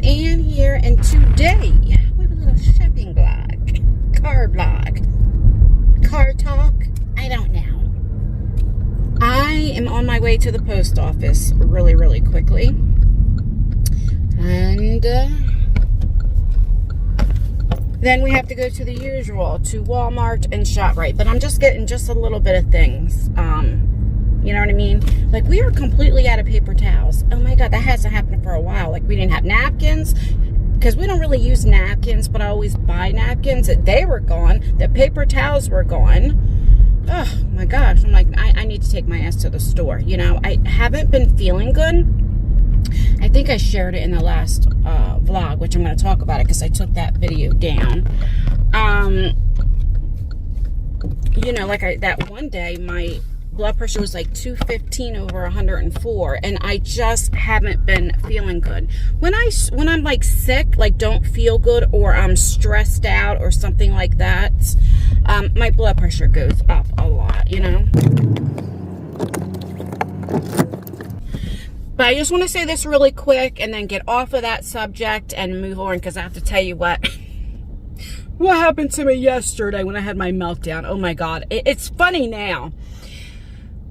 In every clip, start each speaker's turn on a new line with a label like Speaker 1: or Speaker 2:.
Speaker 1: Ann here, and today we have a little shopping vlog, car talk. I don't know. I am on my way to the post office really quickly, and then we have to go to the usual, to Walmart and ShopRite. But I'm just getting just a little bit of things. You know what I mean? Like, we are completely out of paper towels. Oh my God, that hasn't happened for a while. Like, we didn't have napkins, because we don't really use napkins, but I always buy napkins. They were gone. The paper towels were gone. Oh my gosh. I'm like, I need to take my ass to the store. You know, I haven't been feeling good. I think I shared it in the last vlog, which I'm going to talk about it because I took that video down. You know, like that one day, my blood pressure was like 215 over 104, and I just haven't been feeling good. When I'm like sick, like don't feel good, or I'm stressed out or something like that, my blood pressure goes up a lot, you know. But I just want to say this really quick and then get off of that subject and move on, because I have to tell you what happened to me yesterday when I had my meltdown. Oh my God, it's funny now.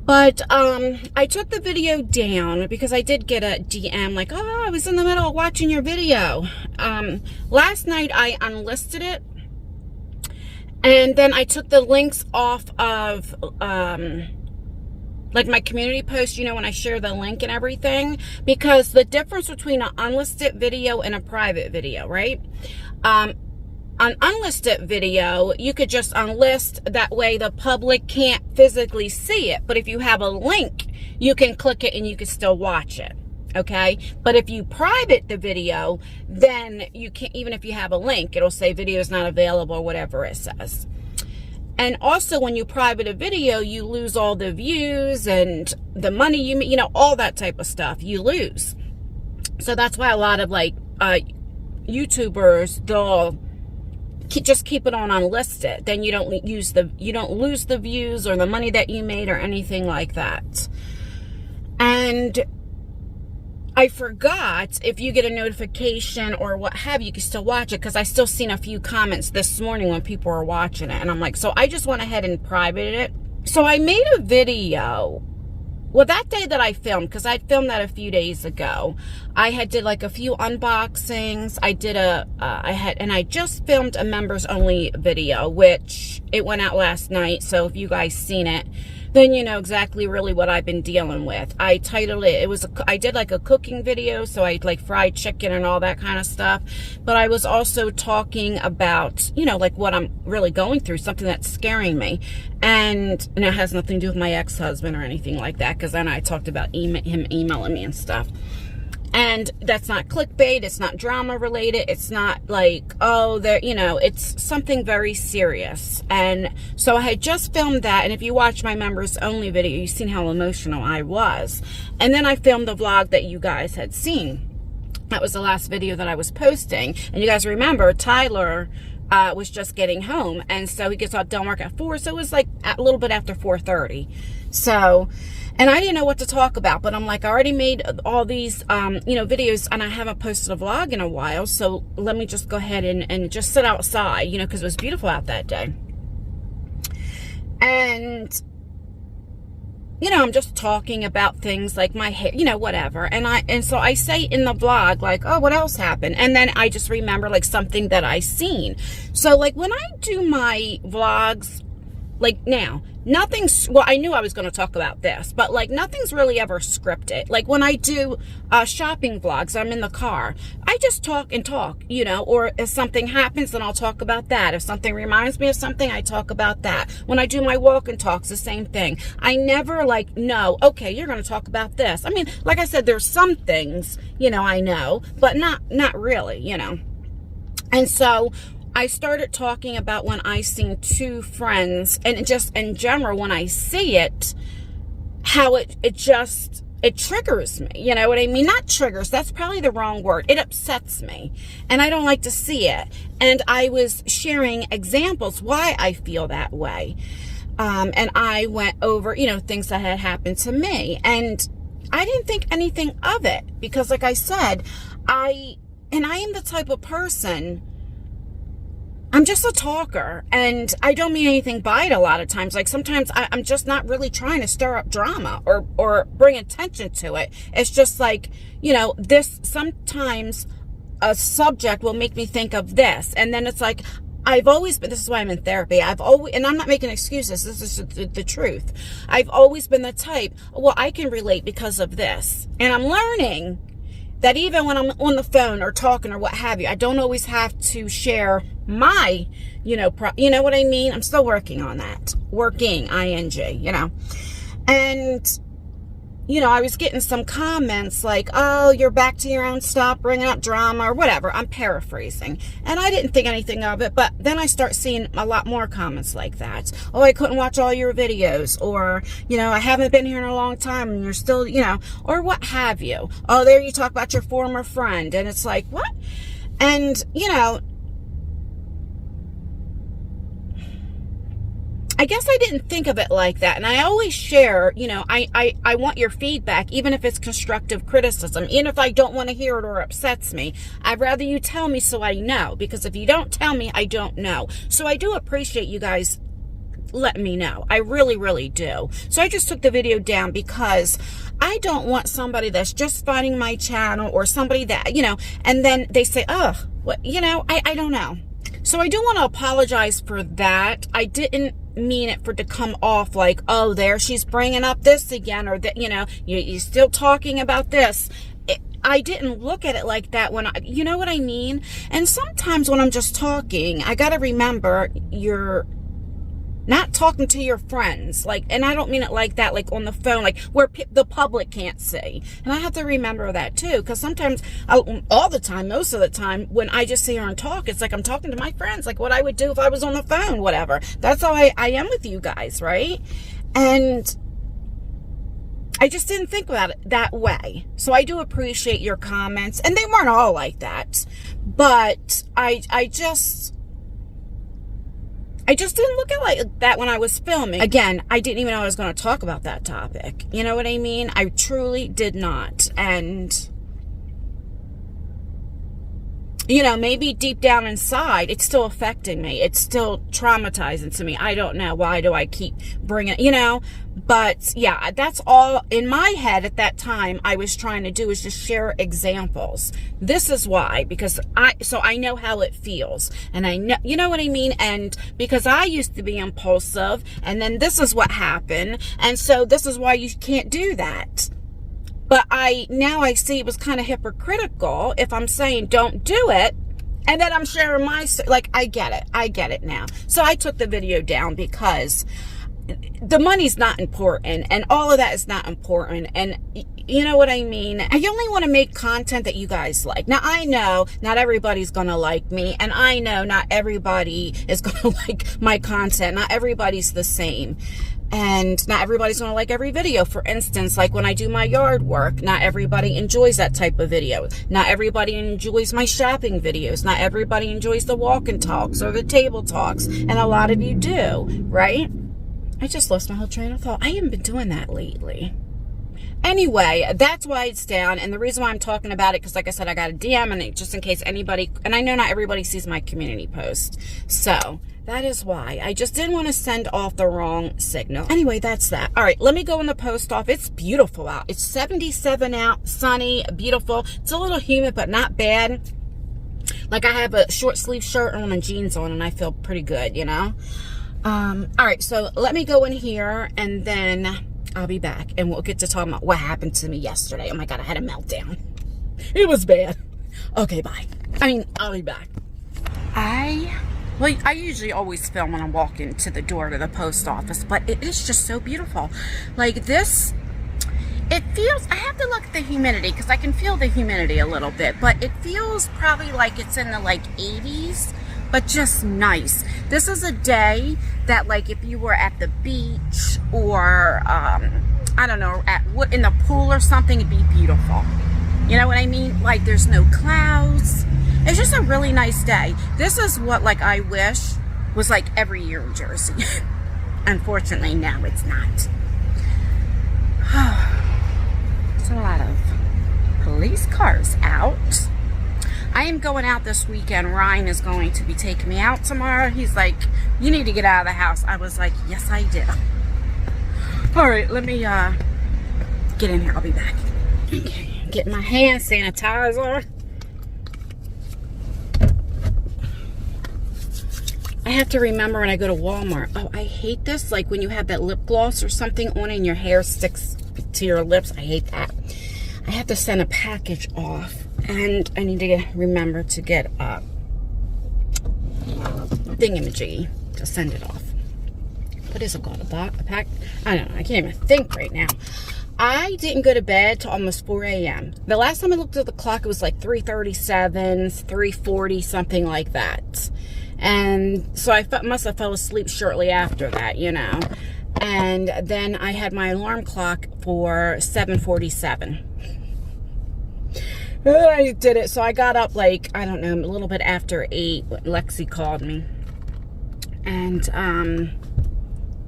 Speaker 1: But I took the video down because I did get a DM like, oh, I was in the middle of watching your video. Last night I unlisted it, and then I took the links off of like my community post, you know, when I share the link and everything, because the difference between an unlisted video and a private video, right? An unlisted video, you could just unlist, that way the public can't physically see it. But if you have a link, you can click it and you can still watch it, okay? But if you private the video, then you can't, even if you have a link, it'll say video is not available or whatever it says. And also, when you private a video, you lose all the views and the money you know, all that type of stuff you lose. So that's why a lot of like YouTubers, they'll just keep it on unlisted. Then you don't lose the views or the money that you made or anything like that. And I forgot, if you get a notification or what have you, you can still watch it, because I still seen a few comments this morning when people were watching it, and I'm like, so I just went ahead and privated it. So I made a video. Well, that day that I filmed, because I filmed that a few days ago, I had did like a few unboxings. I did I just filmed a members only video, which it went out last night. So if you guys seen it, then you know exactly really what I've been dealing with. I titled it, I did like a cooking video, so I like fried chicken and all that kind of stuff. But I was also talking about, you know, like what I'm really going through, something that's scaring me. And it has nothing to do with my ex-husband or anything like that, because then I talked about him emailing me and stuff. And that's not clickbait, it's not drama related, it's not like, oh, there, you know, it's something very serious. And so I had just filmed that, and if you watch my members only video, you've seen how emotional I was. And then I filmed the vlog that you guys had seen. That was the last video that I was posting. And you guys remember, Tyler was just getting home, and so he gets off done work at 4, so it was like a little bit after 4:30. So, and I didn't know what to talk about, but I'm like, I already made all these, you know, videos, and I haven't posted a vlog in a while, so let me just go ahead and just sit outside, you know, because it was beautiful out that day. And, you know, I'm just talking about things like my hair, you know, whatever. And so I say in the vlog, like, oh, what else happened? And then I just remember like something that I seen. So like when I do my vlogs, like now, nothing's, well, I knew I was going to talk about this, but like nothing's really ever scripted. Like when I do shopping vlogs, I'm in the car, I just talk and talk, you know, or if something happens, then I'll talk about that. If something reminds me of something, I talk about that. When I do my walk and talks, the same thing. I never like, no, okay, you're going to talk about this. I mean, like I said, there's some things, you know, I know, but not really, you know. And so I started talking about when I seen two friends, and just in general, when I see it, how it triggers me. You know what I mean? Not triggers, that's probably the wrong word. It upsets me, and I don't like to see it. And I was sharing examples why I feel that way. And I went over, you know, things that had happened to me, and I didn't think anything of it, because like I said, And I am the type of person, I'm just a talker, and I don't mean anything by it a lot of times. Like sometimes I'm just not really trying to stir up drama or bring attention to it. It's just like, you know, this, sometimes a subject will make me think of this. And then it's like, I've always been, this is why I'm in therapy. I've always, and I'm not making excuses. This is the truth. I've always been the type, well, I can relate because of this. And I'm learning that even when I'm on the phone or talking or what have you, I don't always have to share my, you know what I mean? I'm still working on that. Working, ing, you know. And, you know, I was getting some comments like, oh, you're back to your own stuff, bringing up drama or whatever. I'm paraphrasing. And I didn't think anything of it, but then I start seeing a lot more comments like that. Oh, I couldn't watch all your videos, or, you know, I haven't been here in a long time and you're still, you know, or what have you. Oh, there you talk about your former friend. And it's like, what? And, you know, I guess I didn't think of it like that. And I always share, you know, I want your feedback, even if it's constructive criticism, even if I don't want to hear it or upsets me. I'd rather you tell me so I know, because if you don't tell me, I don't know. So I do appreciate you guys letting me know. I really, really do. So I just took the video down because I don't want somebody that's just finding my channel, or somebody that, you know, and then they say, oh, what, you know, I don't know. So I do want to apologize for that. I didn't mean it for to come off like, oh, there she's bringing up this again, or that, you know, you're still talking about this. I didn't look at it like that when you know what I mean? And sometimes when I'm just talking, I got to remember you're not talking to your friends, like, and I don't mean it like that, like on the phone, like where the public can't see. And I have to remember that too, because sometimes, all the time, most of the time, when I just sit here and talk, it's like I'm talking to my friends, like what I would do if I was on the phone, whatever. That's how I am with you guys, right? And I just didn't think about it that way. So I do appreciate your comments, and they weren't all like that, but I just didn't look at it like that when I was filming. Again, I didn't even know I was going to talk about that topic. You know what I mean? I truly did not. And, you know, maybe deep down inside, it's still affecting me. It's still traumatizing to me. I don't know. Why do I keep bringing it, you know? But yeah, that's all in my head at that time I was trying to do, is just share examples. This is why, because I know how it feels, and I know, you know what I mean? And because I used to be impulsive, and then this is what happened. And so this is why you can't do that. But now I see it was kind of hypocritical if I'm saying don't do it, and then I'm sharing my, like, I get it now. So I took the video down because the money's not important, and all of that is not important, and you know what I mean? I only want to make content that you guys like. Now, I know not everybody's gonna like me, and I know not everybody is gonna like my content. Not everybody's the same, and not everybody's gonna like every video. For instance, like when I do my yard work, not everybody enjoys that type of video. Not everybody enjoys my shopping videos. Not everybody enjoys the walk and talks or the table talks, and a lot of you do, right? I just lost my whole train of thought. I haven't been doing that lately. Anyway, that's why it's down. And the reason why I'm talking about it, because like I said, I got a DM, and just in case anybody, and I know not everybody sees my community post. So that is why. I just didn't want to send off the wrong signal. Anyway, that's that. All right, let me go in the post off. It's beautiful out. It's 77 out, sunny, beautiful. It's a little humid, but not bad. Like I have a short sleeve shirt on and jeans on, and I feel pretty good, you know? All right, so let me go in here, and then I'll be back, and we'll get to talk about what happened to me yesterday. Oh my God, I had a meltdown. It was bad. Okay, bye. I'll be back. I usually always film when I'm walking to the door to the post office, but it is just so beautiful. Like this, it feels, I have to look at the humidity, because I can feel the humidity a little bit, but it feels probably like it's in the like 80s. But just nice. This is a day that, like, if you were at the beach or, I don't know, in the pool or something, it'd be beautiful. You know what I mean? Like, there's no clouds. It's just a really nice day. This is what, like, I wish was, like, every year in Jersey. Unfortunately, now it's not. There's a lot of police cars out. I am going out this weekend. Ryan is going to be taking me out tomorrow. He's like, you need to get out of the house. I was like, yes, I do. All right, let me get in here. I'll be back. Okay, get my hand sanitizer. I have to remember when I go to Walmart. Oh, I hate this. Like when you have that lip gloss or something on and your hair sticks to your lips. I hate that. I have to send a package off. And I need to remember to get a thingamajiggy to send it off. What is it called? A pack? I don't know. I can't even think right now. I didn't go to bed till almost 4 a.m. The last time I looked at the clock, it was like 3:37, 3:40, something like that. And so I must have fell asleep shortly after that, you know. And then I had my alarm clock for 7:47. I did it. So I got up like, I don't know, a little bit after 8 when Lexi called me. And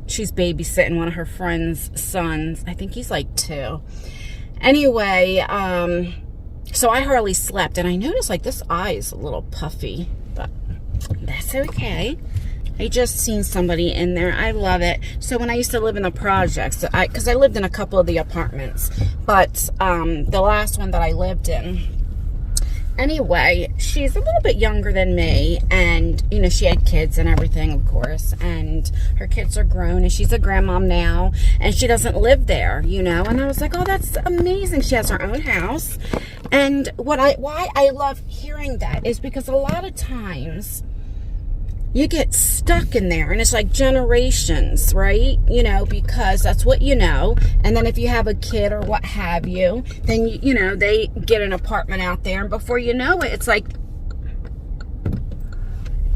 Speaker 1: she's babysitting one of her friend's sons. I think he's like 2. Anyway, so I hardly slept. And I noticed like this eye is a little puffy. But that's okay. I just seen somebody in there. I love it. So when I used to live in the projects, because I lived in a couple of the apartments, but the last one that I lived in, anyway, she's a little bit younger than me, and you know, she had kids and everything, of course, and her kids are grown, and she's a grandmom now, and she doesn't live there, you know. And I was like, oh, that's amazing. She has her own house. And why I love hearing that is because a lot of times you get stuck in there, and it's like generations, right? You know, because that's what you know. And then if you have a kid or what have you, then, you know, they get an apartment out there, and before you know it, it's like,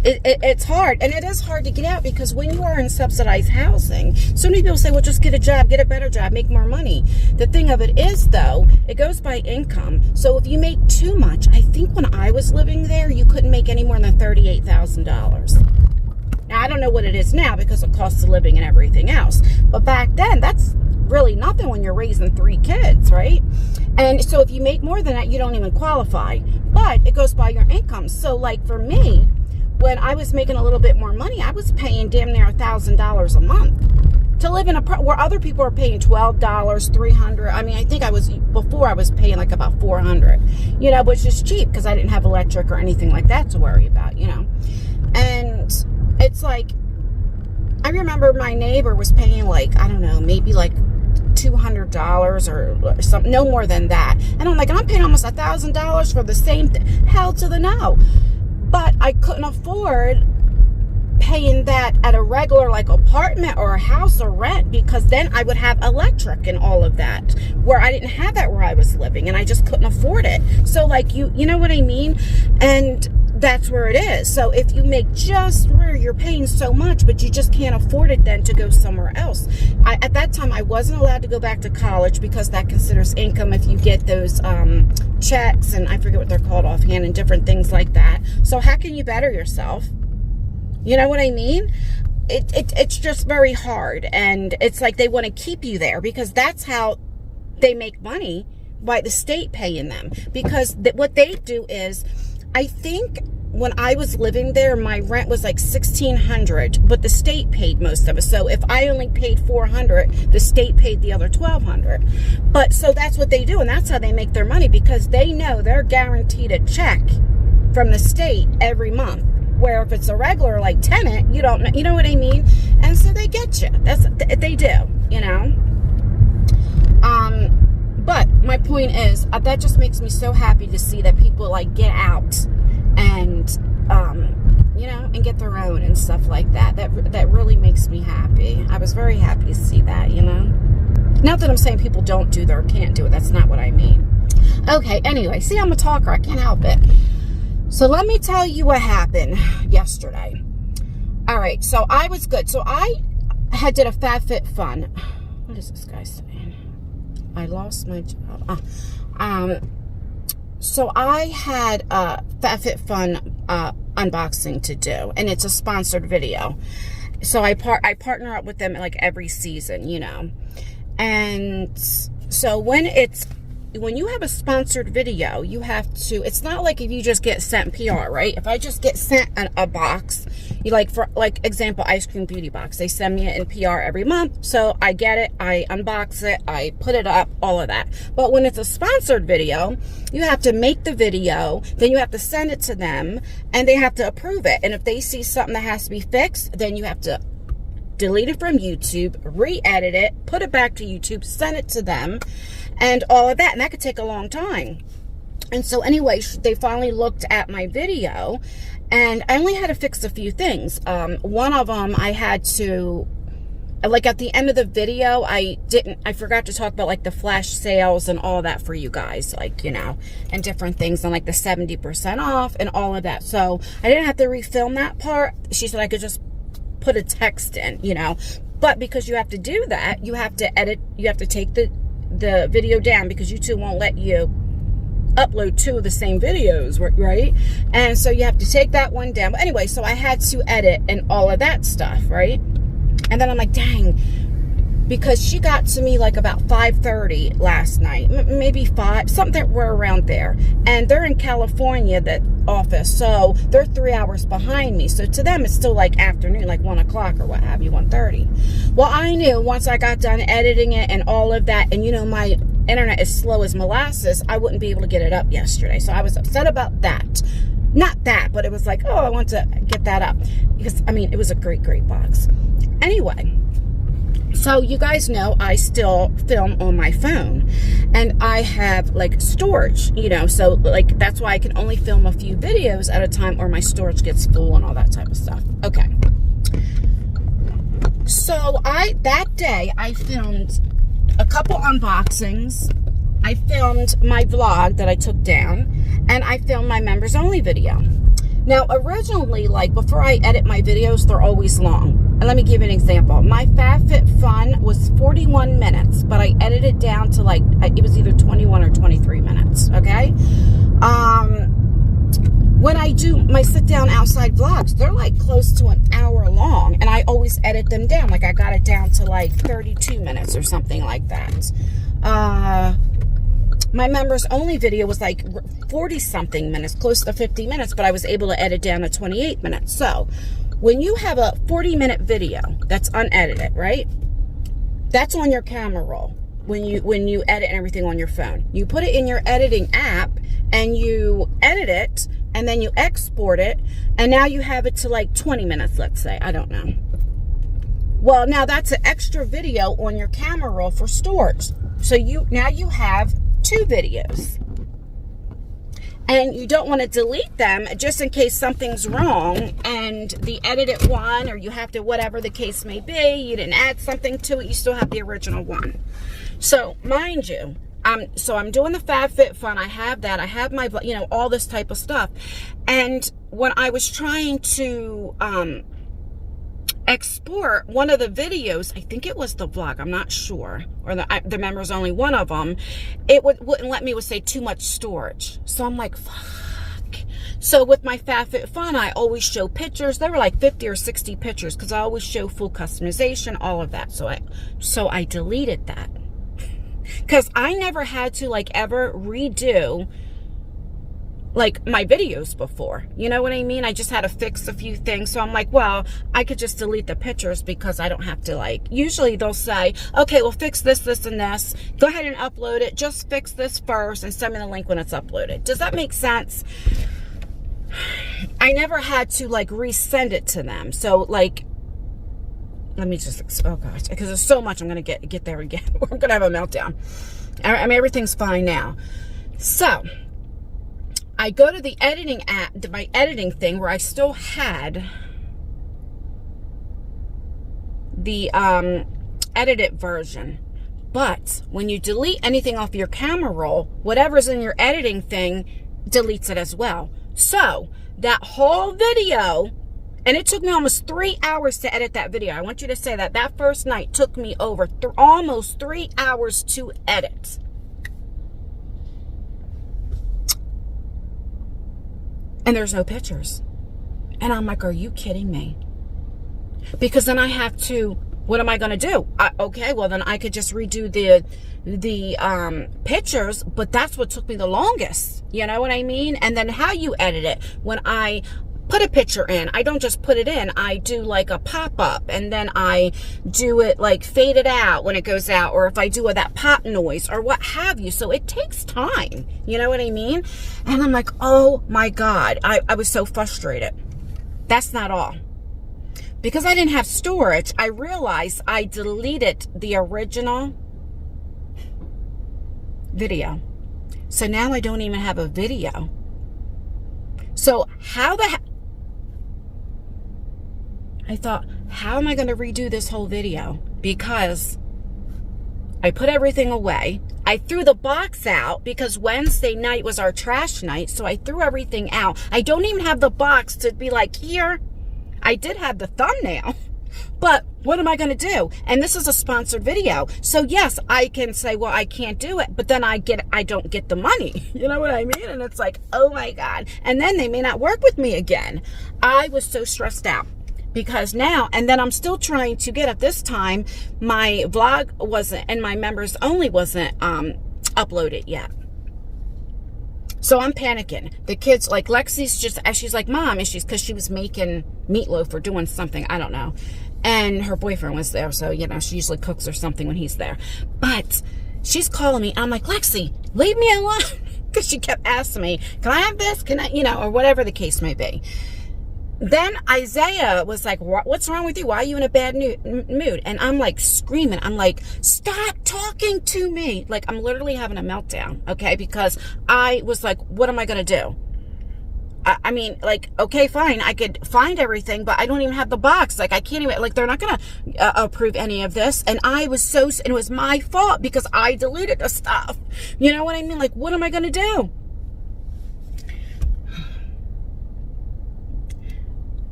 Speaker 1: it's hard. And it is hard to get out, because when you are in subsidized housing, so many people say, well, just get a job, get a better job, make more money. The thing of it is, though, it goes by income. So if you make too much, I think when I was living there, you couldn't make any more than $38,000. Now, I don't know what it is now because of cost of living and everything else. But back then, that's really nothing when you're raising 3 kids, right? And so if you make more than that, you don't even qualify. But it goes by your income. So like for me, when I was making a little bit more money, I was paying damn near $1,000 a month to live in where other people are paying $12, $300. I mean, I think before I was paying like about $400, you know, which is cheap because I didn't have electric or anything like that to worry about, you know. And it's like, I remember my neighbor was paying like, I don't know, maybe like $200 or something, no more than that. And I'm like, I'm paying almost $1,000 for the same thing. Hell to the no. But I couldn't afford paying that at a regular like apartment or a house or rent, because then I would have electric and all of that, where I didn't have that where I was living, and I just couldn't afford it. So like you know what I mean? And that's where it is. So if you make just where you're paying so much, but you just can't afford it then to go somewhere else. At that time, I wasn't allowed to go back to college because that considers income if you get those checks, and I forget what they're called offhand, and different things like that. So how can you better yourself? You know what I mean? It's just very hard. And it's like they want to keep you there because that's how they make money, by the state paying them. Because what they do is, I think when I was living there, my rent was like $1,600, but the state paid most of it. So if I only paid $400, the state paid the other $1,200. But so that's what they do, and that's how they make their money, because they know they're guaranteed a check from the state every month. Where if it's a regular like tenant, you don't know, you know what I mean? And so they get you. They do, you know. But my point is, that just makes me so happy to see that people like get out and you know, and get their own and stuff like that. That really makes me happy. I was very happy to see that, you know. Not that I'm saying people don't do that or can't do it. That's not what I mean. Okay, anyway, see, I'm a talker. I can't help it. So let me tell you what happened yesterday. All right, so I was good. So I did a FabFitFun. What is this guy saying? I lost my job. So I had a FabFitFun unboxing to do, and it's a sponsored video. So I partner up with them like every season, you know. And so when it's when you have a sponsored video, you have to, it's not like if you just get sent PR, right? If I just get sent a box, you like, for like example, ice cream beauty box, they send me it in PR every month. So I get it, I unbox it, I put it up, all of that. But when it's a sponsored video, you have to make the video, then you have to send it to them, and they have to approve it. And if they see something that has to be fixed, then you have to delete it from YouTube, re-edit it, put it back to YouTube, send it to them, and all of that. And that could take a long time. And so anyway, they finally looked at my video, and I only had to fix a few things. One of them, I had to, like at the end of the video, I forgot to talk about like the flash sales and all that for you guys, like, you know, and different things, and like the 70% off and all of that. So I didn't have to refilm that part. She said I could just put a text in, you know, but because you have to do that, you have to edit, you have to take the video down, because YouTube won't let you upload two of the same videos, right? And so you have to take that one down. But anyway, so I had to edit and all of that stuff, right? And then I'm like, dang, because she got to me like about 5:30 last night, maybe 5, something, we're around there. And they're in California, that office, so they're 3 hours behind me. So to them, it's still like afternoon, like 1 o'clock or what have you, 1:30. Well, I knew once I got done editing it and all of that, and you know, my internet is slow as molasses, I wouldn't be able to get it up yesterday. So I was upset about that. Not that, but it was like, oh, I want to get that up, because I mean, it was a great box. Anyway, so you guys know I still film on my phone, and I have like storage, you know, so like that's why I can only film a few videos at a time, or my storage gets full and all that type of stuff. Okay. So that day I filmed a couple unboxings. I filmed my vlog that I took down, and I filmed my members only video. Now, originally, like before I edit my videos, they're always long. And let me give you an example. My FabFitFun was 41 minutes, but I edited it down to like, it was either 21 or 23 minutes, okay? When I do my sit down outside vlogs, they're like close to an hour long, and I always edit them down. Like I got it down to like 32 minutes or something like that. My members only video was like 40 something minutes, close to 50 minutes, but I was able to edit down to 28 minutes. So when you have a 40-minute video that's unedited, right? That's on your camera roll when you edit everything on your phone. You put it in your editing app and you edit it, and then you export it, and now you have it to like 20 minutes, let's say. I don't know. Well, now that's an extra video on your camera roll for storage. So now you have 2 videos. And you don't want to delete them just in case something's wrong and the edited one, or you have to, whatever the case may be, you didn't add something to it, you still have the original one. So mind you, so I'm doing the FabFitFun, I have that, I have my, you know, all this type of stuff. And when I was trying to export one of the videos, I think it was the vlog, I'm not sure, or the members only one of them, it wouldn't let me, would say too much storage. So I'm like, fuck. So with my FabFitFun, I always show pictures. There were like 50 or 60 pictures, because I always show full customization, all of that. So I deleted that, because I never had to like ever redo like my videos before, you know what I mean? I just had to fix a few things. So I'm like, well, I could just delete the pictures, because I don't have to, like, usually they'll say, okay, well, fix this, this, and this. Go ahead and upload it. Just fix this first and send me the link when it's uploaded. Does that make sense? I never had to like resend it to them. So like, let me just, oh gosh, because there's so much I'm going to get there again. I'm going to have a meltdown. I mean, everything's fine now. So I go to the editing app, my editing thing, where I still had the edited version. But when you delete anything off your camera roll, whatever's in your editing thing deletes it as well. So that whole video, and it took me almost 3 hours to edit that video. I want you to say that that first night took me over almost 3 hours to edit. And there's no pictures. And I'm like, are you kidding me? Because then I have to What am I going to do? Okay, well then I could just redo the pictures, but that's what took me the longest. You know what I mean? And then how you edit it. When I put a picture in, I don't just put it in. I do like a pop-up, and then I do it like fade it out when it goes out, or if I do that pop noise or what have you. So it takes time. You know what I mean? And I'm like, oh my God, I was so frustrated. That's not all. Because I didn't have storage, I realized I deleted the original video. So now I don't even have a video. So I thought, how am I going to redo this whole video? Because I put everything away. I threw the box out because Wednesday night was our trash night. So I threw everything out. I don't even have the box to be like, here. I did have the thumbnail, but what am I going to do? And this is a sponsored video. So yes, I can say, well, I can't do it, but then I don't get the money. You know what I mean? And it's like, oh my God. And then they may not work with me again. I was so stressed out because now, and then I'm still trying to get at this time, my vlog wasn't, and my members only wasn't uploaded yet. So I'm panicking. The kids, like Lexi's just, she's like, Mom, and because she was making meatloaf or doing something, I don't know. And her boyfriend was there, so, you know, she usually cooks or something when he's there. But she's calling me. I'm like, Lexi, leave me alone. Because she kept asking me, can I have this? Can I, you know, or whatever the case may be. Then Isaiah was like, what's wrong with you? Why are you in a bad mood? And I'm like screaming. I'm like, stop talking to me. Like, I'm literally having a meltdown, okay? Because I was like, what am I going to do? I mean, like, okay, fine. I could find everything, but I don't even have the box. Like, I can't even, like, they're not going to approve any of this. And I was and it was my fault because I deleted the stuff. You know what I mean? Like, what am I going to do?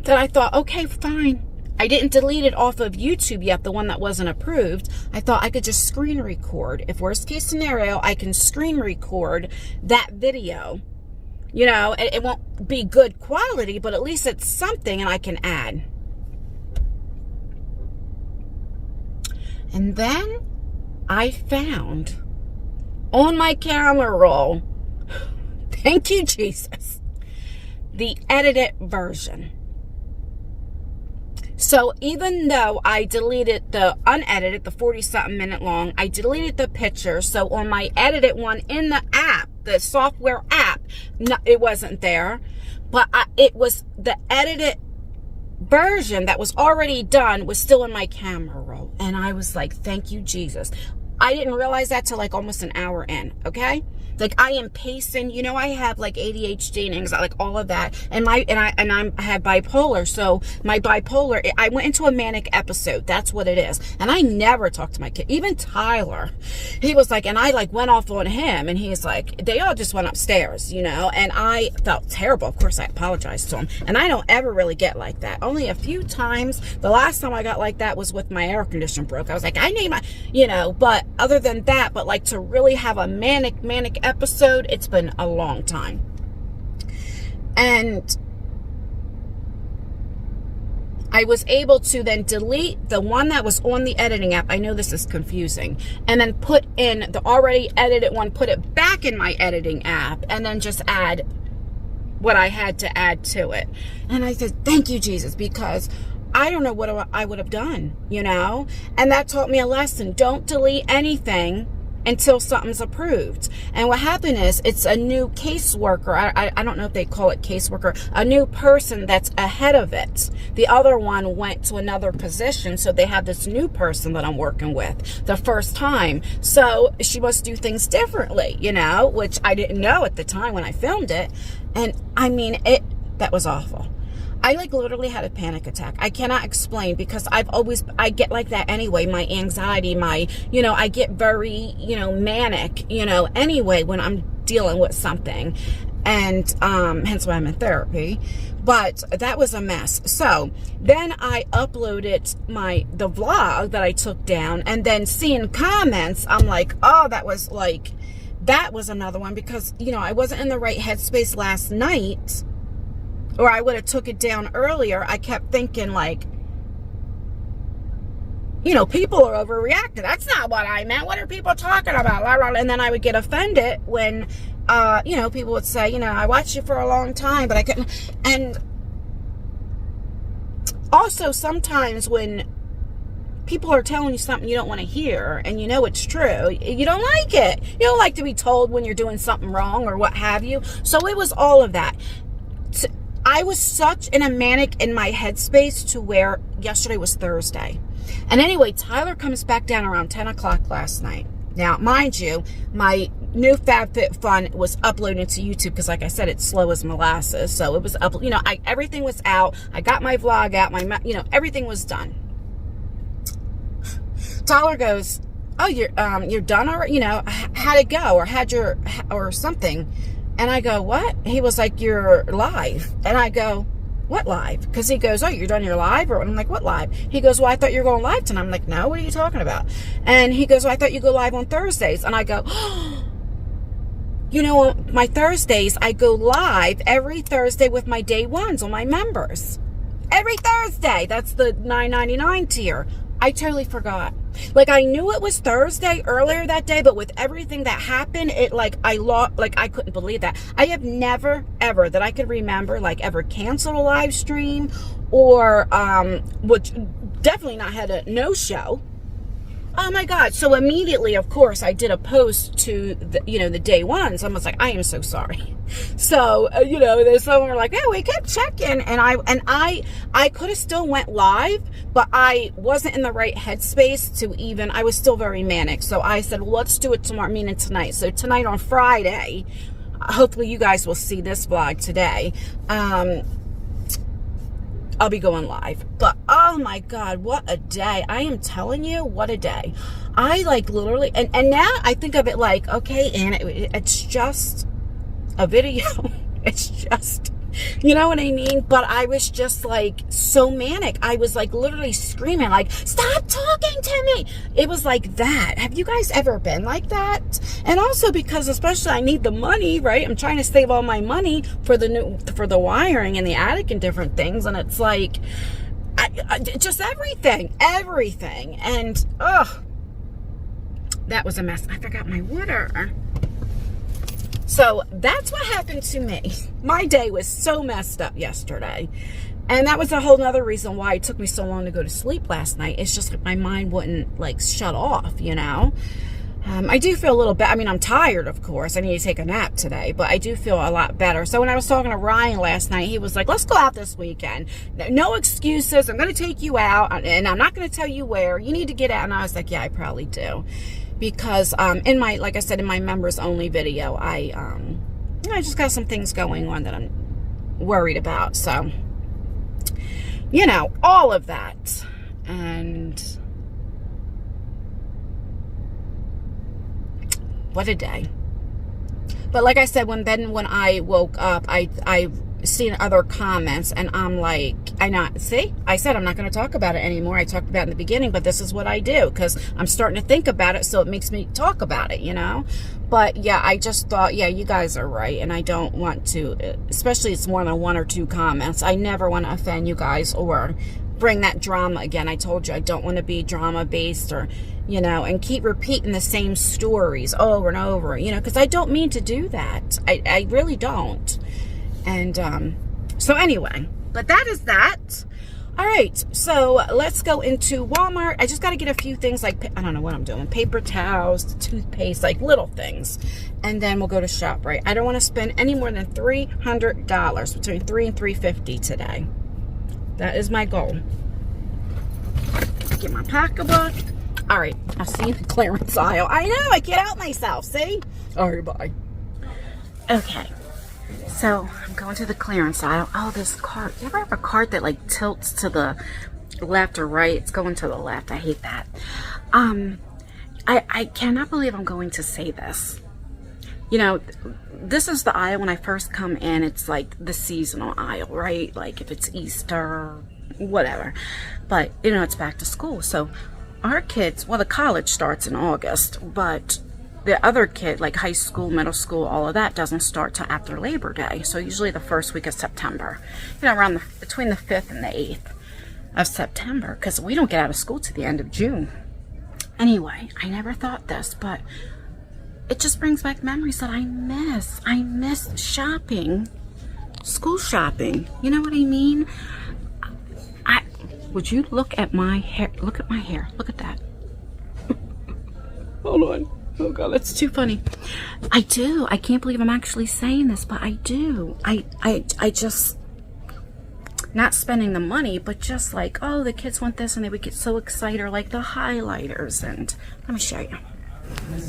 Speaker 1: Then I thought, okay, fine. I didn't delete it off of YouTube yet, the one that wasn't approved. I thought I could just screen record. If worst case scenario, I can screen record that video. You know, it won't be good quality, but at least it's something and I can add. And then I found on my camera roll, thank you, Jesus, the edited version. So even though I deleted the unedited, the 40-something minute long, I deleted the picture. So on my edited one in the app, the software app, no, it wasn't there. But it was the edited version that was already done was still in my camera roll. And I was like, thank you, Jesus. I didn't realize that till like almost an hour in, okay? Like I am pacing, you know, I have like ADHD and anxiety, like all of that. And I have bipolar. So my bipolar, I went into a manic episode. That's what it is. And I never talk to my kid. Even Tyler, he was like, and I like went off on him and he's like, they all just went upstairs, you know, and I felt terrible. Of course I apologized to him. And I don't ever really get like that. Only a few times. The last time I got like that was with my air conditioner broke. I was like, I need my, you know, but other than that, but like to really have a manic episode, it's been a long time. And I was able to then delete the one that was on the editing app. I know this is confusing. And then put in the already edited one, put it back in my editing app, and then just add what I had to add to it. And I said, thank you, Jesus, because I don't know what I would have done, you know? And that taught me a lesson. Don't delete anything until something's approved. And what happened is it's a new caseworker. I don't know if they call it caseworker, a new person that's ahead of it. The other one went to another position, so they have this new person that I'm working with the first time. So she must do things differently, you know, which I didn't know at the time when I filmed it. And I mean, that was awful. I like literally had a panic attack. I cannot explain because I get like that anyway. My anxiety, you know, I get very, you know, manic, you know, anyway when I'm dealing with something. And hence why I'm in therapy. But that was a mess. So then I uploaded the vlog that I took down, and then seeing comments, I'm like, oh, that was another one because, you know, I wasn't in the right headspace last night. Or I would have took it down earlier. I kept thinking like, people are overreacting. That's not what I meant. What are people talking about? And then I would get offended when, people would say, I watched you for a long time, but I couldn't. And also sometimes when people are telling you something you don't want to hear and it's true, you don't like it. You don't like to be told when you're doing something wrong or what have you. So it was all of that. I was such in a manic in my headspace to where yesterday was Thursday. And anyway, Tyler comes back down around 10 o'clock last night. Now, mind you, my new FabFitFun was uploaded to YouTube because, like I said, it's slow as molasses. So it was up, everything was out. I got my vlog out. Everything was done. Tyler goes, "Oh, you're done already? How'd it go? Or something?" And I go, "What?" He was like, "You're live." And I go, "What live?" Because he goes, "Oh, you're done your live?" Or I'm like, "What live?" He goes, "Well, I thought you were going live tonight." I'm like, "No, what are you talking about?" And he goes, "Well, I thought you go live on Thursdays." And I go, my Thursdays, I go live every Thursday with my day ones on my members. Every Thursday. That's the $9.99 tier. I totally forgot. Like, I knew it was Thursday earlier that day, but with everything that happened, I couldn't believe that. I have never, ever, that I could remember, ever canceled a live stream or, which definitely not had a no-show. Oh my God. So immediately, of course, I did a post to the day ones. I was like, I am so sorry. So, there's someone were like, "Yeah, we kept checking." And I could have still went live, but I wasn't in the right headspace to even, I was still very manic. So I said, well, let's do it tomorrow, meaning tonight. So tonight on Friday, hopefully you guys will see this vlog today. I'll be going live. But oh my God, what a day. I am telling you, what a day. I literally, and now I think of it like, okay, and it's just a video. It's just, you know what I mean? But I was just so manic. I was literally screaming "Stop talking to me." It was like that. Have you guys ever been like that? And also because especially I need the money, right? I'm trying to save all my money for the wiring and the attic and different things. And it's just everything. And that was a mess. I forgot my water. So that's what happened to me. My day was so messed up yesterday. And that was a whole nother reason why it took me so long to go to sleep last night. It's just my mind wouldn't shut off, I do feel a little bit, I'm tired, of course. I need to take a nap today, but I do feel a lot better. So when I was talking to Ryan last night, he was like, "Let's go out this weekend. No excuses. I'm going to take you out and I'm not going to tell you where. You need to get out." And I was like, "Yeah, I probably do." Because like I said, in my members only video, I just got some things going on that I'm worried about. So, all of that. And what a day. But like I said, when I woke up, I seen other comments and I'm like, I said I'm not going to talk about it anymore. I talked about it in the beginning, but this is what I do because I'm starting to think about it, so it makes me talk about it, But yeah, I just thought, yeah, you guys are right, and I don't want to, especially it's more than one or two comments. I never want to offend you guys or bring that drama again. I told you I don't want to be drama based or, and keep repeating the same stories over and over, because I don't mean to do that. I really don't. And so anyway, but that is that. All right, so let's go into Walmart. I just got to get a few things I don't know what I'm doing. Paper towels, toothpaste, little things. And then we'll go to ShopRite. I don't want to spend any more than $300, between $300 and $350 today. That is my goal. Get my pocketbook. All right, I'll see you in the clearance aisle. I know, I can't help myself, see? All right, bye. Okay. So I'm going to the clearance aisle. Oh, this cart. You ever have a cart that tilts to the left or right? It's going to the left. I hate that. I cannot believe I'm going to say this. This is the aisle when I first come in. It's the seasonal aisle, right? If it's Easter, whatever. But, it's back to school. So our kids, well, the college starts in August, but the other kid, high school, middle school, all of that doesn't start till after Labor Day. So usually the first week of September, around between the 5th and the 8th. of September, because we don't get out of school to the end of June. Anyway, I never thought this, but it just brings back memories that I miss. I miss shopping, school shopping. You know what I mean? Would you look at my hair? Look at my hair. Look at that. Hold on. Oh God, that's too funny. I do. I can't believe I'm actually saying this, but I do. I just, not spending the money, but just like, oh, the kids want this, and they would get so excited, or like the highlighters, and let me show you.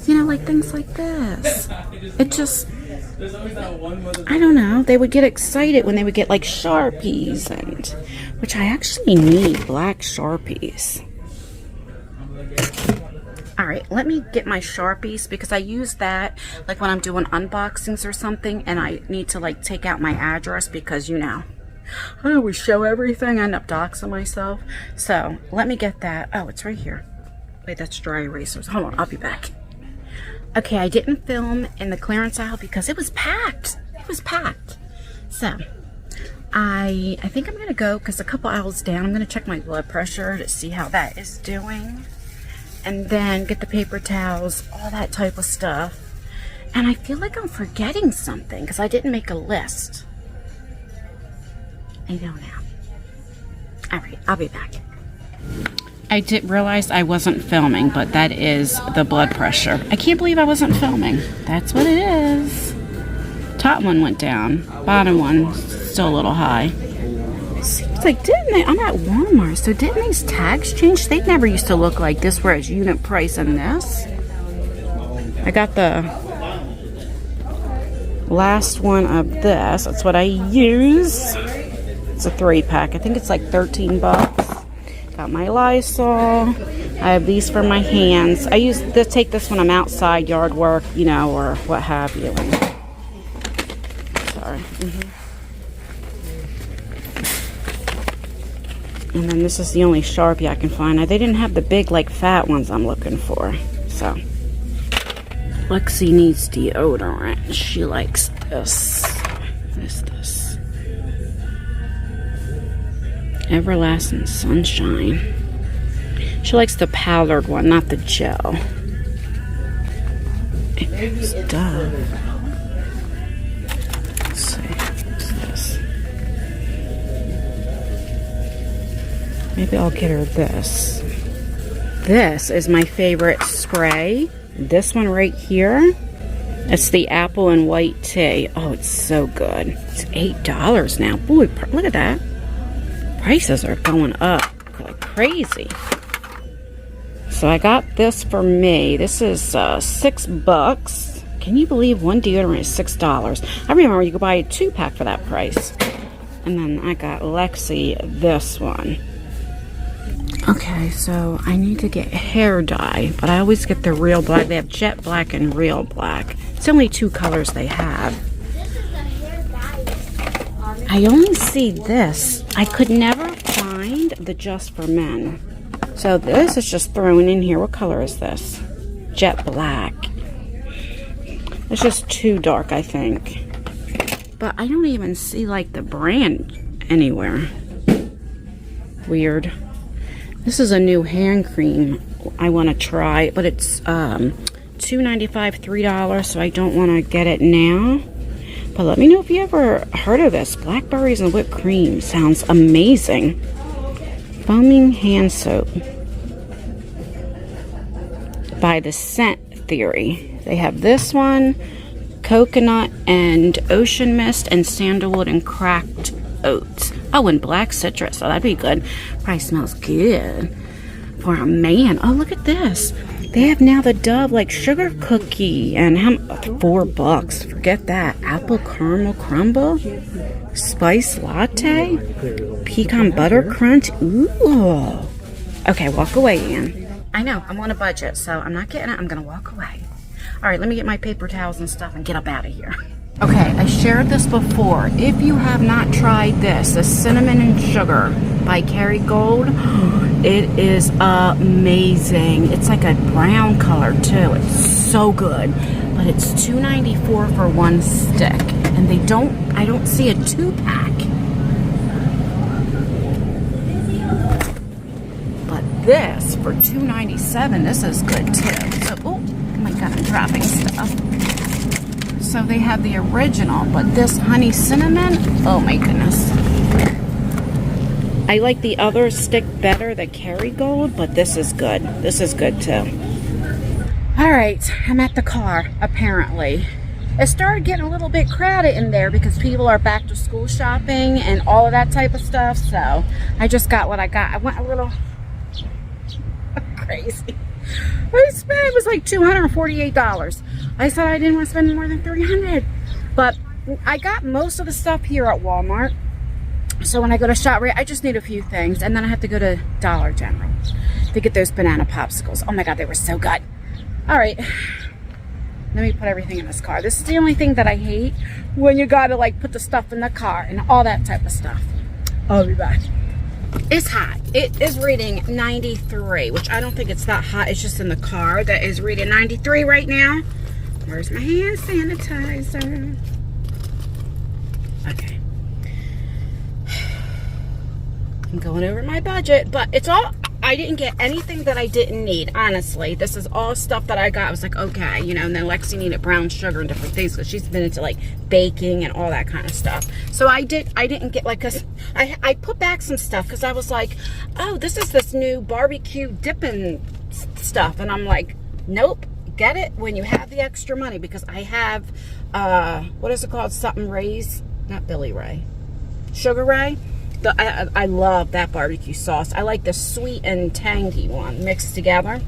Speaker 1: You know, like things like this. It just, I don't know, they would get excited when they would get like Sharpies, and which I actually need black Sharpies. Alright, let me get my Sharpies, because I use that like when I'm doing unboxings or something, and I need to like take out my address, because you know, I always show everything, I end up doxing myself. So let me get that. Oh, it's right here. Wait, that's dry erasers. Hold on, I'll be back. Okay, I didn't film in the clearance aisle because it was packed. It was packed. So I think I'm gonna go, because a couple aisles down, I'm gonna check my blood pressure to see how that is doing, and then get the paper towels, all that type of stuff. And I feel like I'm forgetting something because I didn't make a list. I know now. All right, I'll be back. I did realize I wasn't filming, but that is the blood pressure. I can't believe I wasn't filming. That's what it is. Top one went down. Bottom one still a little high. Seems like, didn't they? I'm at Walmart, so didn't these tags change? They never used to look like this, whereas unit price in this. I got the last one of this. That's what I use. It's a 3-pack. I think it's like 13 bucks. Got my Lysol. I have these for my hands. I use this, take this when I'm outside, yard work, you know, or what have you. Sorry. And then this is the only Sharpie I can find. They didn't have the big, like, fat ones I'm looking for. So, Lexi needs deodorant. She likes this. What is this? Everlasting Sunshine. She likes the powdered one, not the gel. It's Dove. Let's see. What's this? Maybe I'll get her this. This is my favorite spray. This one right here. It's the apple and white tea. Oh, it's so good. It's $8 now. Boy, look at that. Prices are going up like crazy. So I got this for me. This is $6. Can you believe one deodorant is $6? I remember you could buy a 2-pack for that price. And then I got Lexi this one. Okay, so I need to get hair dye, but I always get the real black. They have jet black and real black. It's only 2 colors they have. I only see this. I could never find the Just for Men. So this is just thrown in here. What color is this? Jet black. It's just too dark, I think. But I don't even see like the brand anywhere. Weird. This is a new hand cream I want to try, but it's $2.95, $3, so I don't want to get it now. But let me know if you ever heard of this. Blackberries and whipped cream sounds amazing. Foaming hand soap by the Scent Theory. They have this one, coconut and ocean mist, and sandalwood and cracked oats. Oh, and black citrus. Oh, that'd be good. Probably smells good for a man. Oh, look at this. They have now the Dove like sugar cookie, and $4. Forget that. Apple caramel crumble, spice latte, pecan butter crunch. Ooh. Okay, walk away, Ann. I know I'm on a budget, so I'm not getting it. I'm gonna walk away. All right, let me get my paper towels and stuff and get up out of here. Okay, I shared this before. If you have not tried this, the Cinnamon and Sugar by Carrie Gold, it is amazing. It's like a brown color too. It's so good. But it's $2.94 for 1 stick. And I don't see a 2-pack. this for $2.97. This is good too. So, oh my God, I'm dropping stuff. So they have the original, but this honey cinnamon, oh my goodness. I like the other stick better, the Kerrygold, but this is good. This is good too. All right, I'm at the car, apparently. It started getting a little bit crowded in there because people are back to school shopping and all of that type of stuff. So I just got what I got. I went a little crazy. I spent, it was like $248. I said I didn't want to spend more than $300. But I got most of the stuff here at Walmart. So when I go to ShopRite, I just need a few things. And then I have to go to Dollar General to get those banana popsicles. Oh my God, they were so good. All right. Let me put everything in this car. This is the only thing that I hate, when you gotta like put the stuff in the car and all that type of stuff. I'll be back. It's hot. It is reading 93, which I don't think it's that hot. It's just in the car that is reading 93 right now. Where's my hand sanitizer? Okay. I'm going over my budget, but it's all, I didn't get anything that I didn't need, honestly. This is all stuff that I got. I was like, okay, you know, and then Lexi needed brown sugar and different things because she's been into like baking and all that kind of stuff. So I didn't get like, I put back some stuff because I was like, oh, this is this new barbecue dipping stuff. And I'm like, nope, get it when you have the extra money, because I have, what is it called? Something Ray's, not Billy Ray, Sugar Ray. I love that barbecue sauce. I like the sweet and tangy one mixed together.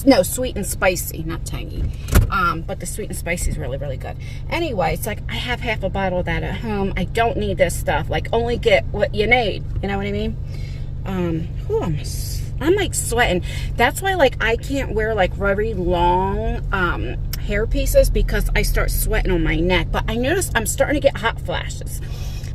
Speaker 1: No, sweet and spicy, not tangy. But the sweet and spicy is really, really good. Anyway, it's like I have half a bottle of that at home. I don't need this stuff. Like, only get what you need. You know what I mean? I'm like sweating. That's why like I can't wear like very long hair pieces, because I start sweating on my neck. But I noticed I'm starting to get hot flashes.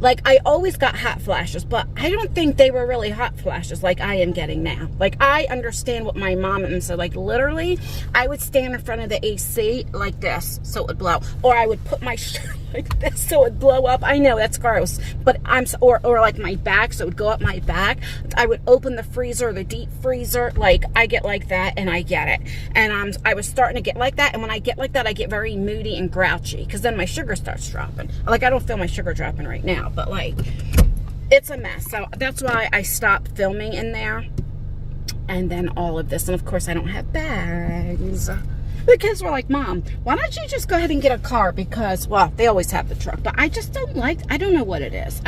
Speaker 1: Like, I always got hot flashes, but I don't think they were really hot flashes like I am getting now. Like, I understand what my mom and said. Like, literally, I would stand in front of the AC like this so it would blow. Or I would put my shirt like this so it would blow up. I know, that's gross. But or like my back, so it would go up my back. I would open the freezer, the deep freezer. Like, I get like that, and I get it. And I was starting to get like that. And when I get like that, I get very moody and grouchy, because then my sugar starts dropping. Like, I don't feel my sugar dropping right now, but like, it's a mess. So that's why I stopped filming in there. And then all of this, and of course I don't have bags. The kids were like, Mom, why don't you just go ahead and get a car? Because, well, they always have the truck, but I just don't like, I don't know what it is.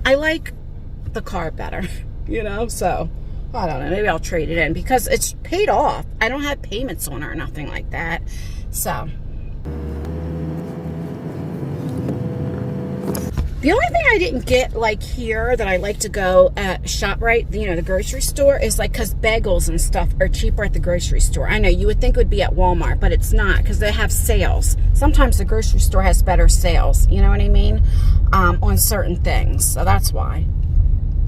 Speaker 1: I like the car better, you know? So I don't know, maybe I'll trade it in, because it's paid off. I don't have payments on it or nothing like that. So the only thing I didn't get like here that I like to go at ShopRite, you know, the grocery store, is like, because bagels and stuff are cheaper at the grocery store. I know you would think it would be at Walmart, but it's not, because they have sales. Sometimes the grocery store has better sales, you know what I mean, on certain things. So that's why.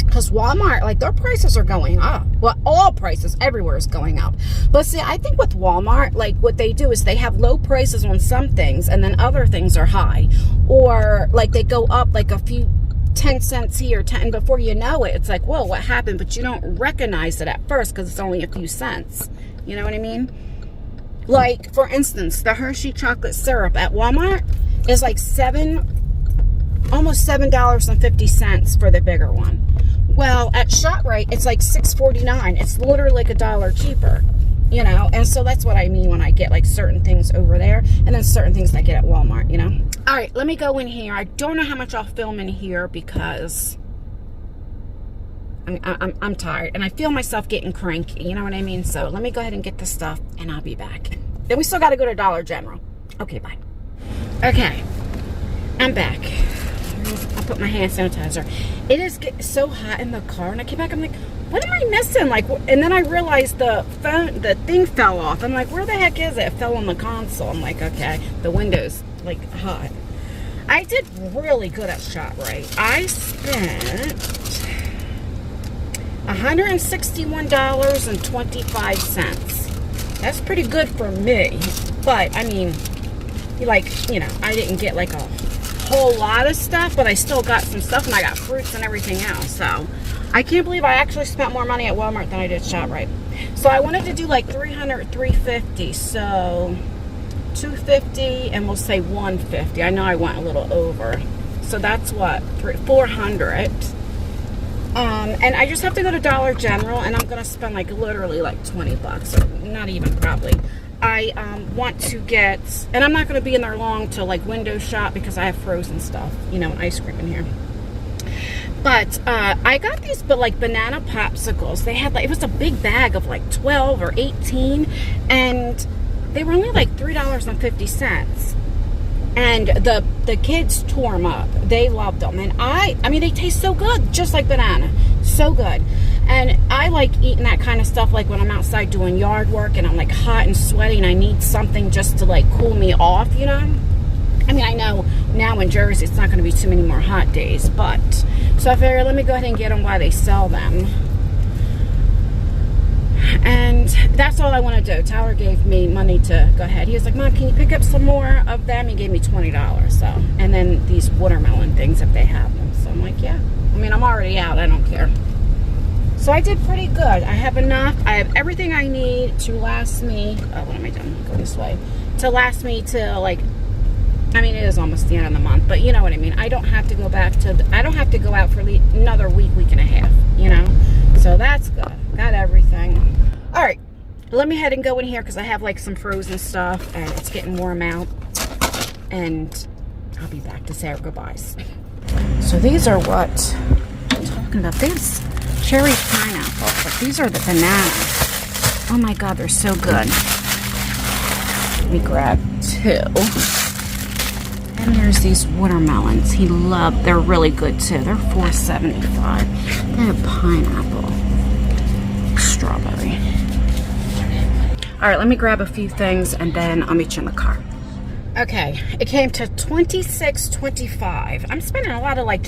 Speaker 1: Because Walmart, like, their prices are going up. Well, all prices everywhere is going up. But see, I think with Walmart, like, what they do is they have low prices on some things, and then other things are high. Or, like, they go up, like, a few 10 cents here, 10, before you know it, it's like, whoa, what happened? But you don't recognize it at first, because it's only a few cents. You know what I mean? Like, for instance, the Hershey chocolate syrup at Walmart is like almost $7.50 for the bigger one. Well, at ShopRite, it's like $6.49. It's literally like $1 cheaper, you know? And so that's what I mean when I get like certain things over there, and then certain things I get at Walmart, you know? All right, let me go in here. I don't know how much I'll film in here, because I'm tired, and I feel myself getting cranky, you know what I mean? So let me go ahead and get this stuff, and I'll be back. Then we still got to go to Dollar General. Okay, bye. Okay, I'm back. I'll put my hand sanitizer. It is so hot in the car, and I came back, I'm like, what am I missing? Like, and then I realized the thing fell off. I'm like, where the heck is it? It fell on the console. I'm like, okay, the window's like hot. I did really good at ShopRite. I spent $161.25. That's pretty good for me. But I mean, like, you know, I didn't get like a whole lot of stuff, but I still got some stuff, and I got fruits and everything else. So I can't believe I actually spent more money at Walmart than I did ShopRite. So I wanted to do like 300, 350. So 250, and we'll say 150. I know I went a little over. So that's what, 400. And I just have to go to Dollar General, and I'm going to spend like literally like 20 bucks, or not even probably. I want to get, and I'm not going to be in there long to like window shop because I have frozen stuff, you know, and ice cream in here. But I got these, but like banana popsicles. They had like, it was a big bag of like 12 or 18, and they were only like $3.50. And the kids tore them up. They loved them. And I mean, they taste so good, just like banana. So good. And I like eating that kind of stuff like when I'm outside doing yard work and I'm like hot and sweaty and I need something just to like cool me off, you know? I mean, I know now in Jersey it's not going to be too many more hot days, but so I figured let me go ahead and get them while they sell them. And that's all I want to do. Tyler gave me money to go ahead. He was like, Mom, can you pick up some more of them? He gave me $20. So, and then these watermelon things if they have them. So I'm like, yeah. I mean, I'm already out. I don't care. So I did pretty good. I have enough. I have everything I need to last me. Oh, what am I doing? Go this way. To last me till like, I mean, it is almost the end of the month, but you know what I mean. I don't have to go back to, I don't have to go out for another week, week and a half, you know. So that's good. Got everything. All right, let me head and go in here because I have like some frozen stuff and it's getting warm out. And I'll be back to say our goodbyes. So these are what I'm talking about. This cherry pineapple, but these are the bananas. Oh my God, they're so good. Let me grab 2. And there's these watermelons. They're really good too. They're $4.75. They have pineapple, strawberry. All right, let me grab a few things and then I'll meet you in the car. Okay, it came to $26.25. I'm spending a lot of like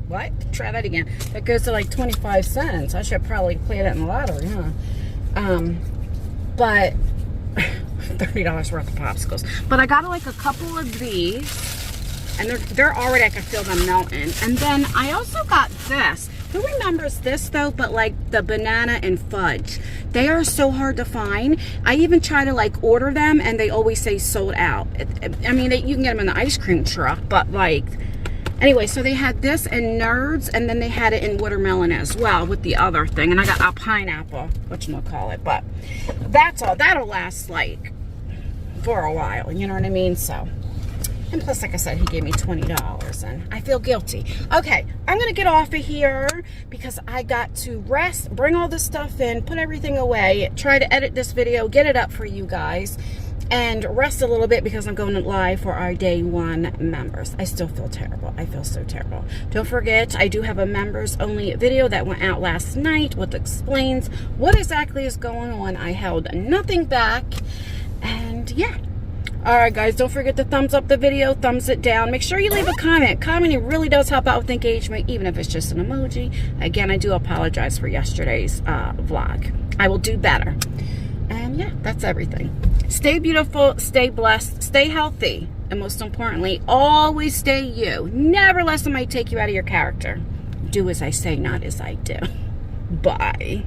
Speaker 1: what? Try that again. That goes to like 25 cents. I should probably play that in the lottery, huh? But $30 worth of popsicles. But I got like a couple of these, and they're already, I can feel them melting. And then I also got this. Who remembers this though? But like the banana and fudge. They are so hard to find. I even try to like order them, and they always say sold out. I mean, you can get them in the ice cream truck, but like, anyway, so they had this in Nerds, and then they had it in watermelon as well with the other thing. And I got a pineapple, whatchamacallit, but that's all. That'll last like for a while, you know what I mean? So, and plus, like I said, he gave me $20, and I feel guilty. Okay, I'm going to get off of here because I got to rest, bring all this stuff in, put everything away, try to edit this video, get it up for you guys, and rest a little bit because I'm going live for our day 1 members. I still feel terrible. I feel so terrible. Don't forget, I do have a members only video that went out last night, which explains what exactly is going on. I held nothing back, and yeah. Alright guys, don't forget to thumbs up the video, thumbs it down. Make sure you leave a comment. Commenting really does help out with engagement, even if it's just an emoji. Again, I do apologize for yesterday's vlog. I will do better. And yeah, that's everything. Stay beautiful, stay blessed, stay healthy, and most importantly, always stay you. Never let somebody take you out of your character. Do as I say, not as I do. Bye.